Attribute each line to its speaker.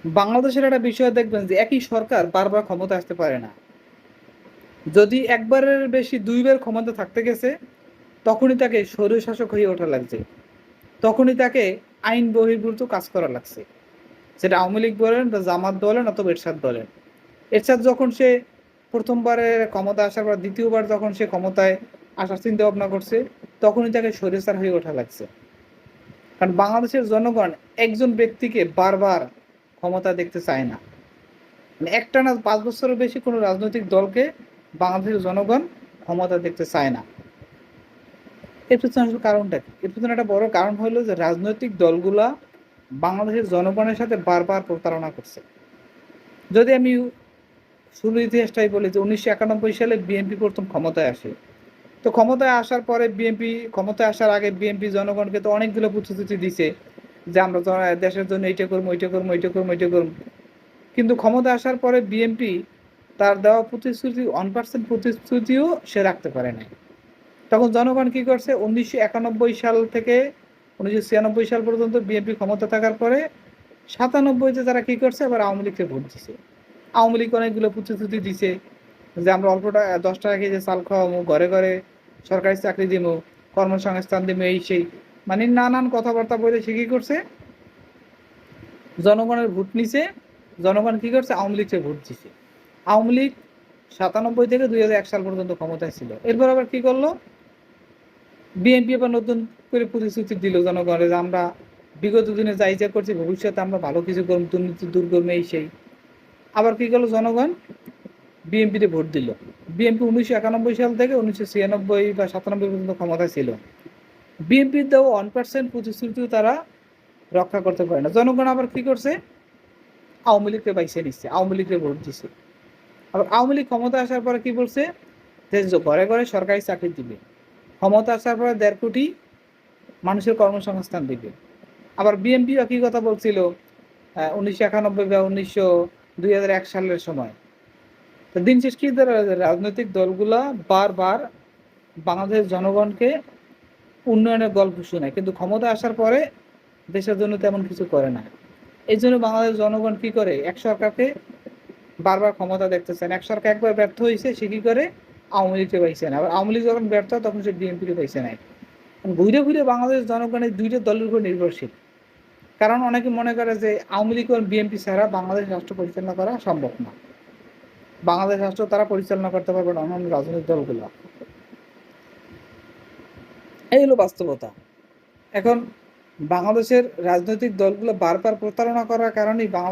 Speaker 1: বাংলাদেশের একটা বিষয় দেখবেন যে একই সরকার বারবার ক্ষমতা আসতে পারে না। যদি একবারের বেশি দুইবার ক্ষমতা থাকতে গেছে, তখনই তাকে স্বৈরশাসক হয়ে ওঠা লাগছে, তখনই তাকে আইন বহির্ভূত কাজ করা লাগছে। সেটা আওয়ামী লীগ বলেন বা জামাত বলেন অথবা এরশাদ বলেন। এরশাদ যখন সে প্রথমবারে ক্ষমতা আসার পর দ্বিতীয়বার যখন সে ক্ষমতায় আসার চিন্তা ভাবনা করছে, তখনই তাকে স্বৈরাচার হয়ে ওঠা লাগছে। কারণ বাংলাদেশের জনগণ একজন ব্যক্তিকে বারবার ক্ষমতা দেখতে চায় না। মানে একটানা 5 বছরের বেশি কোনো রাজনৈতিক দলকে বাংলাদেশের জনগণ ক্ষমতা দেখতে চায় না। এর পেছনে আসলে কারণটা কি? এর পেছনে একটা বড় কারণ হলো যে রাজনৈতিক দলগুলা বাংলাদেশের জনগণের সাথে বারবার প্রতারণা করছে। যদি আমি শুরুর ইতিহাসটাই বলি যে 1991 সালে বিএনপি প্রথম ক্ষমতায় আসে। তো ক্ষমতায় আসার পরে বিএনপি ক্ষমতায় আসার আগে বিএনপি জনগণকে তো অনেকগুলো প্রতিশ্রুতি দিছে যে আমরা দেশের জন্য এইটা করবো, ওইটা করবো, ওইটা করবো, ওইটা করবো। কিন্তু ক্ষমতায় আসার পরে বিএনপি তার দেওয়া প্রতিশ্রুতি 1% প্রতিশ্রুতিও সে রাখতে পারে নাই। তখন জনগণ কি করছে, 1991 সাল থেকে 1996 সাল পর্যন্ত বিএনপি ক্ষমতা থাকার পরে 97-তে তারা কি করছে, আবার আওয়ামী লীগকে ভোট দিছে। আওয়ামী লীগ অনেকগুলো প্রতিশ্রুতি দিছে যে আমরা অল্প টাকা 10 টাকা কেজি চাল খাওয়াবো, ঘরে ঘরে সরকারি চাকরি দিব, কর্মসংস্থান দিব, এই সেই মানে নানান কথাবার্তা বলে সে কি করছে, জনগণের ভোট নিছে। জনগণ কি করছে, আওয়ামী লীগকে ভোট দিছে। আওয়ামী লীগ 97 থেকে 2001 সাল পর্যন্ত ক্ষমতায় ছিল। এরপর আবার কি করলো, বিএনপি আবার নতুন করে প্রতিশ্রুতি দিল জনগণের যে আমরা বিগত দিনে যাই যা করছি ভবিষ্যতে আমরা ভালো কিছু করব, দুর্নীতি দূর করবো, এই সেই। আবার কি করলো, জনগণ বিএনপিতে ভোট দিল। বিএনপি 1991 সাল থেকে 1996 বা 97 পর্যন্ত ক্ষমতায় ছিল। বিএনপির দেওয়া 1% প্রতিশ্রুতিও তারা রক্ষা করতে পারে না। জনগণ আবার কি করছে, আওয়ামী লীগকে বাইছে নিচ্ছে, আওয়ামী লীগকে ভোট দিচ্ছে। আবার আওয়ামী লীগ ক্ষমতা আসার পরে কি বলছে, যে ঘরে ঘরে সরকারি চাকরি দিবে। ক্ষমতা আসার পরে 1.5 কোটি মানুষের কর্মসংস্থান দিবে। আবার বিএনপি একই কথা বলছিল 1991 বা 2001 সালের সময়। তো দিন শেষ কি, রাজনৈতিক দলগুলা বারবার বাংলাদেশের জনগণকে উন্নয়নের গল্প শোনায়, কিন্তু ক্ষমতা আসার পরে দেশের জন্য তেমন কিছু করে না। এই জন্য বাংলাদেশ জনগণ কি করে, এক সরকারকে বারবার ক্ষমতা দেখতে চায় না। এক সরকার একবার ব্যর্থ হয়েছে, সে কি করে, আওয়ামী লীগকে পাইছে না। আবার আওয়ামী লীগ যখন ব্যর্থ হয় তখন সে বিএনপিকে পাইছে নাই। ঘুরে ঘুরে বাংলাদেশ জনগণের দুইটা দলের উপর নির্ভরশীল। কারণ অনেকে মনে করে যে আওয়ামী লীগ ও বিএনপি ছাড়া বাংলাদেশ রাষ্ট্র পরিচালনা করা সম্ভব না। বাংলাদেশ রাষ্ট্র তারা পরিচালনা করতে পারবে না, অন্যান্য রাজনৈতিক দলগুলো। এই হলো বাস্তবতা। এখন বাংলাদেশের রাজনৈতিক দলগুলো বারবার প্রতারণা করার কারণেই বাংলাদেশ